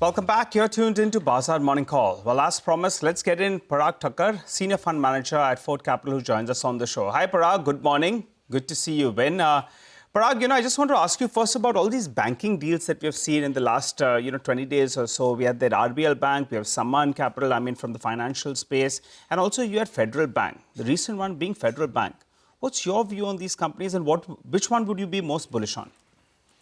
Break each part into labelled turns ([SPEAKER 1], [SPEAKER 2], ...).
[SPEAKER 1] Welcome back. You're tuned into Bazaar Morning Call. Well, as promised, let's get in Parag Thakkar, Senior Fund Manager at Fort Capital, who joins us on the show. Hi, Parag. Good morning. Good to see you again. Parag, I just want to ask you first about all these banking deals that we have seen in the last, 20 days or so. We had that RBL Bank, we have Samman Capital, from the financial space, and also you had Federal Bank, the recent one being Federal Bank. What's your view on these companies and which one would you be most bullish on?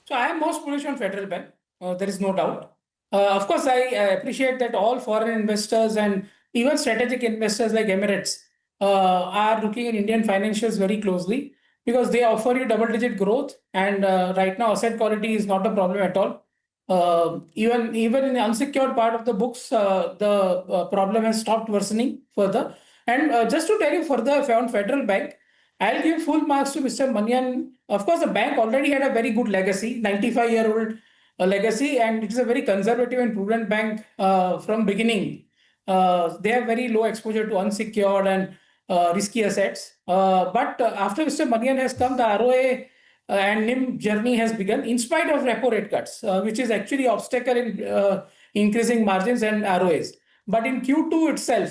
[SPEAKER 2] So I am most bullish on Federal Bank. There is no doubt. Of course, I appreciate that all foreign investors and even strategic investors like Emirates are looking at Indian financials very closely because they offer you double-digit growth. And right now, asset quality is not a problem at all. Even in the unsecured part of the books, the problem has stopped worsening further. And just to tell you further on Federal Bank, I'll give full marks to Mr. Manian. Of course, the bank already had a very good legacy, 95-year-old legacy, and it is a very conservative and prudent bank from beginning. They have very low exposure to unsecured and risky assets. But after Mr. Manian has come, the ROA and NIM journey has begun in spite of repo rate cuts, which is actually obstacle in increasing margins and ROAs. But in Q2 itself,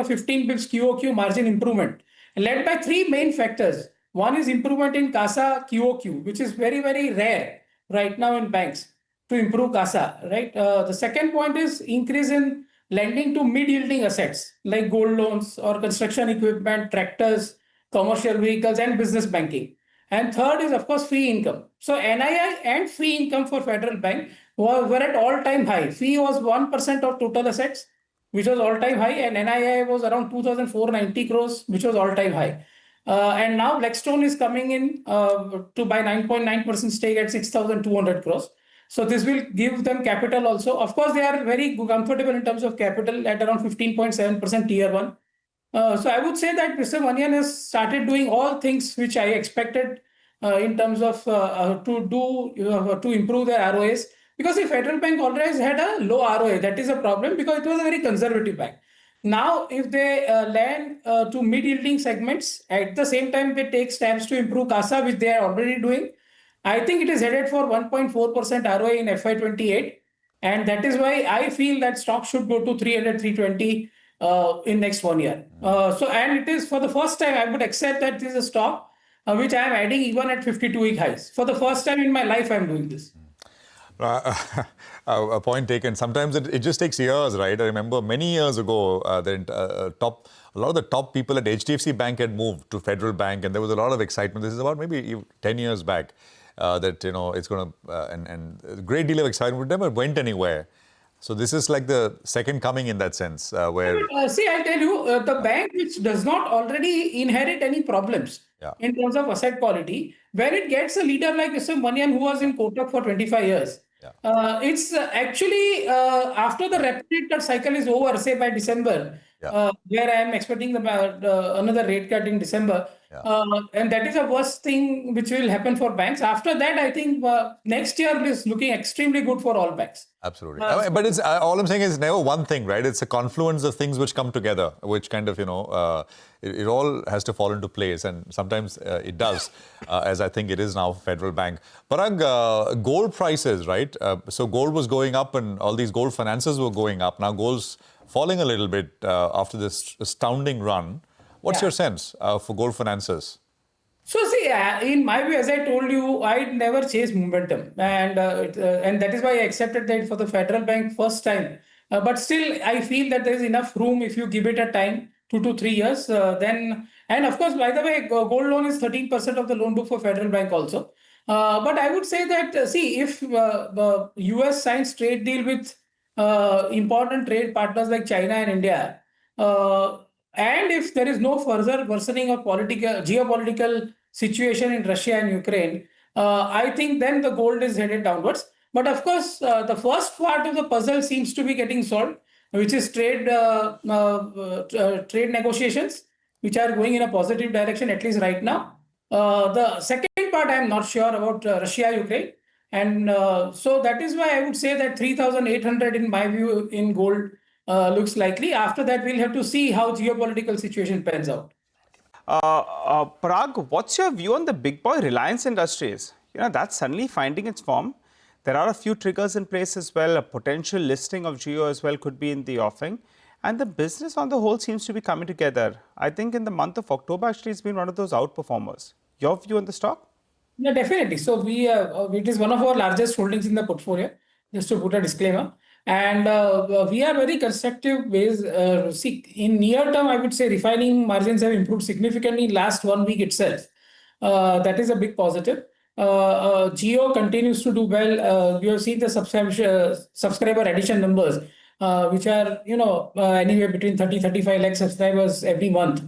[SPEAKER 2] 15 bips QOQ margin improvement, led by three main factors. One is improvement in CASA QOQ, which is very, very rare right now in banks to improve CASA, right? The second point is increase in lending to mid-yielding assets like gold loans or construction equipment, tractors, commercial vehicles, and business banking. And third is, of course, fee income. So NII and fee income for Federal Bank were at all-time high. Fee was 1% of total assets, which was all-time high, and NII was around 2,490 crores, which was all-time high. And now Blackstone is coming in to buy 9.9% stake at 6,200 crores. So this will give them capital also. Of course, they are very comfortable in terms of capital at around 15.7% tier 1. So I would say that Mr. Manian has started doing all things which I expected in terms of to improve their ROAs. Because the Federal Bank always had a low ROA. That is a problem because it was a very conservative bank. Now, if they land to mid-yielding segments, at the same time they take steps to improve CASA, which they are already doing, I think it is headed for 1.4% ROA in FY28. And that is why I feel that stock should go to 300, 320 in next 1 year. And it is for the first time, I would accept that this is a stock which I am adding even at 52-week highs. For the first time in my life, I am doing this.
[SPEAKER 3] A point taken. Sometimes it just takes years, right? I remember many years ago, a lot of the top people at HDFC Bank had moved to Federal Bank, and there was a lot of excitement. This is about maybe 10 years back that it's going to, and a great deal of excitement, but never went anywhere. So this is like the second coming in that sense, where.
[SPEAKER 2] See, I'll tell you, the bank which does not already inherit any problems in terms of asset quality, when it gets a leader like Mr. Manian, who was in Kotak for 25 years. It's actually after the repo rate cut cycle is over, say by December, where I am expecting another rate cut in December. And that is the worst thing which will happen for banks. After that, I think next year is looking extremely good for all banks.
[SPEAKER 3] Absolutely. But it's all I'm saying is never one thing, right? It's a confluence of things which come together, which kind of, it all has to fall into place. And sometimes it does, as I think it is now Federal Bank. Parag, gold prices, right? So gold was going up and all these gold finances were going up. Now gold's falling a little bit after this astounding run. What's your sense for gold finances?
[SPEAKER 2] So see, in my view, as I told you, I never chase momentum, and that is why I accepted that for the Federal Bank first time. But still, I feel that there is enough room if you give it a time, 2 to 3 years. And of course, by the way, gold loan is 13% of the loan book for Federal Bank also. But I would say that if the US signs trade deal with important trade partners like China and India. And if there is no further worsening of geopolitical situation in Russia and Ukraine, I think then the gold is headed downwards. But of course, the first part of the puzzle seems to be getting solved, which is trade negotiations, which are going in a positive direction, at least right now. The second part, I am not sure about Russia-Ukraine. And so that is why I would say that 3,800 in my view in gold looks likely. After that, we'll have to see how geopolitical situation pans out.
[SPEAKER 1] Parag, what's your view on the big boy Reliance Industries? That's suddenly finding its form. There are a few triggers in place as well. A potential listing of Jio as well could be in the offing. And the business on the whole seems to be coming together. I think in the month of October, actually, it's been one of those outperformers. Your view on the stock?
[SPEAKER 2] Yeah, definitely. So it is one of our largest holdings in the portfolio, just to put a disclaimer. And we are very constructive ways. See, in near term, I would say refining margins have improved significantly in last 1 week itself. That is a big positive. Geo continues to do well. We have seen the subscriber addition numbers, which are anywhere between 30-35 lakh subscribers every month,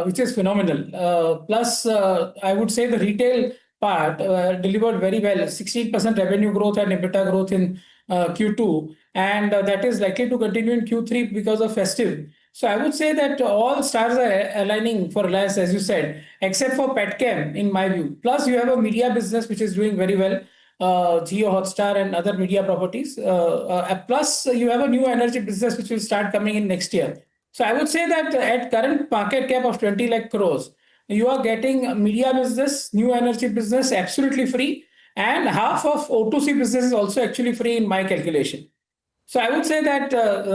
[SPEAKER 2] which is phenomenal. Plus, I would say the retail part delivered very well, 16% revenue growth and EBITDA growth in Q2, and that is likely to continue in Q3 because of festive. So I would say that all stars are aligning for Reliance, as you said, except for Petchem, in my view. Plus, you have a media business which is doing very well, Jio Hotstar and other media properties. Plus, you have a new energy business which will start coming in next year. So I would say that at current market cap of 20 lakh crores, you are getting media business, new energy business absolutely free, and half of O2C business is also actually free in my calculation. So I would say that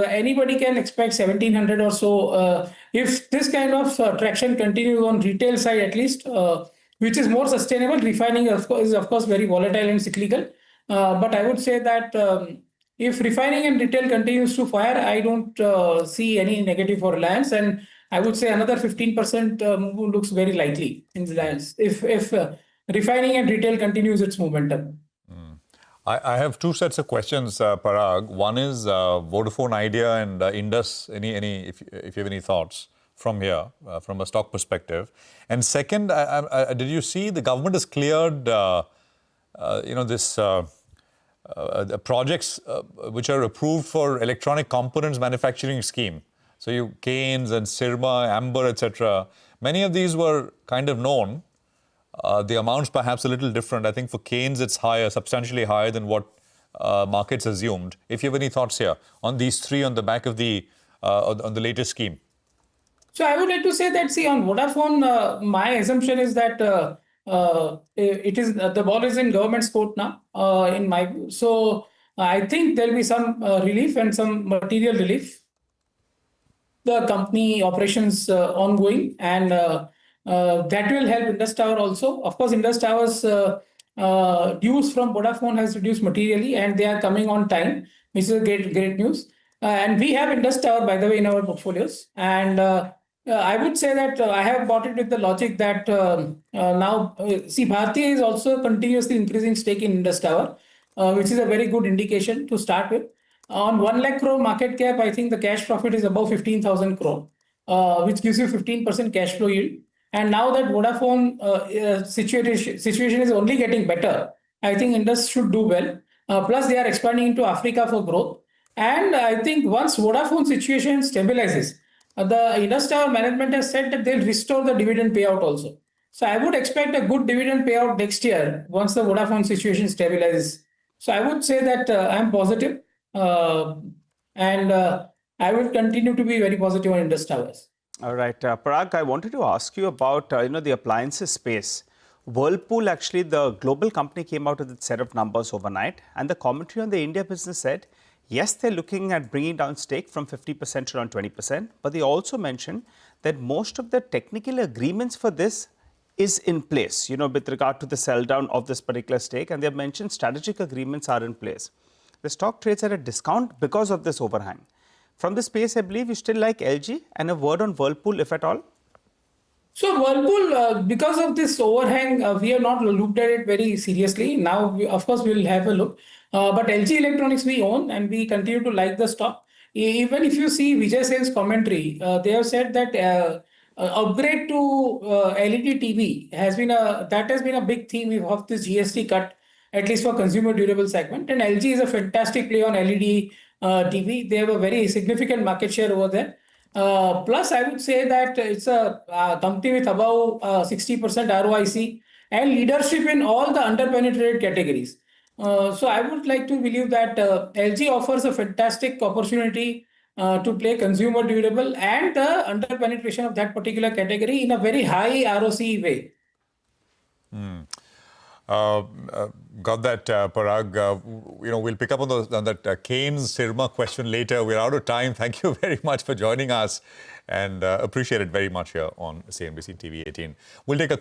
[SPEAKER 2] anybody can expect 1700 or so. If this kind of traction continues on retail side at least, which is more sustainable, refining is of course very volatile and cyclical. But I would say that if refining and retail continues to fire, I don't see any negative for Reliance. And I would say another 15% move looks very likely in Reliance if refining and retail continues its momentum.
[SPEAKER 3] I have two sets of questions, Parag. One is Vodafone Idea and Indus. If you have any thoughts from here, from a stock perspective. And second, did you see the government has cleared, this projects which are approved for electronic components manufacturing scheme. So Keynes and Syrma, Amber, etc. Many of these were kind of known. The amounts perhaps a little different. I think for Keynes it's higher, substantially higher than what markets assumed. If you have any thoughts here on these three on the back of on the latest scheme.
[SPEAKER 2] So I would like to say that, see, on Vodafone, my assumption is that it is the ball is in government's court now, in my view. So I think there will be some relief and some material relief. The company operations ongoing, and that will help Indus Tower also. Of course, Indus Tower's dues from Vodafone has reduced materially, and they are coming on time, which is a great news. And we have Indus Tower, by the way, in our portfolios. And I would say that I have bought it with the logic that now, see, Bharti is also continuously increasing stake in Indus Tower, which is a very good indication to start with. On 1 lakh crore market cap, I think the cash profit is above 15,000 crore, which gives you 15% cash flow yield. And now that Vodafone situation is only getting better, I think Indus should do well. Plus, they are expanding into Africa for growth. And I think once Vodafone situation stabilizes, the Indus Tower management has said that they'll restore the dividend payout also. So I would expect a good dividend payout next year once the Vodafone situation stabilizes. So I would say that I'm positive, and I will continue to be very positive on Indus Towers.
[SPEAKER 1] All right, Parag, I wanted to ask you about the appliances space. Whirlpool, actually, the global company, came out with its set of numbers overnight, and the commentary on the India business said, yes, they're looking at bringing down stake from 50% to around 20%, but they also mentioned that most of the technical agreements for this is in place, with regard to the sell down of this particular stake, and they have mentioned strategic agreements are in place. The stock trades at a discount because of this overhang. From the space, I believe you still like LG, and a word on Whirlpool, if at all?
[SPEAKER 2] So Whirlpool, because of this overhang, we have not looked at it very seriously. Now, of course, we'll have a look. But LG Electronics we own, and we continue to like the stock. Even if you see Vijay Sales commentary, they have said that upgrade to LED TV has been a big theme of this GST cut, at least for consumer durable segment. And LG is a fantastic play on LED TV. They have a very significant market share over there. Plus, I would say that it's a company with above 60% ROIC and leadership in all the underpenetrated categories. So I would like to believe that LG offers a fantastic opportunity to play consumer durable and the underpenetration of that particular category in a very high ROC way.
[SPEAKER 3] Got that, Parag. We'll pick up on that Keynes Sirma question later. We're out of time. Thank you very much for joining us, and appreciate it very much here on CNBC TV 18. We'll take a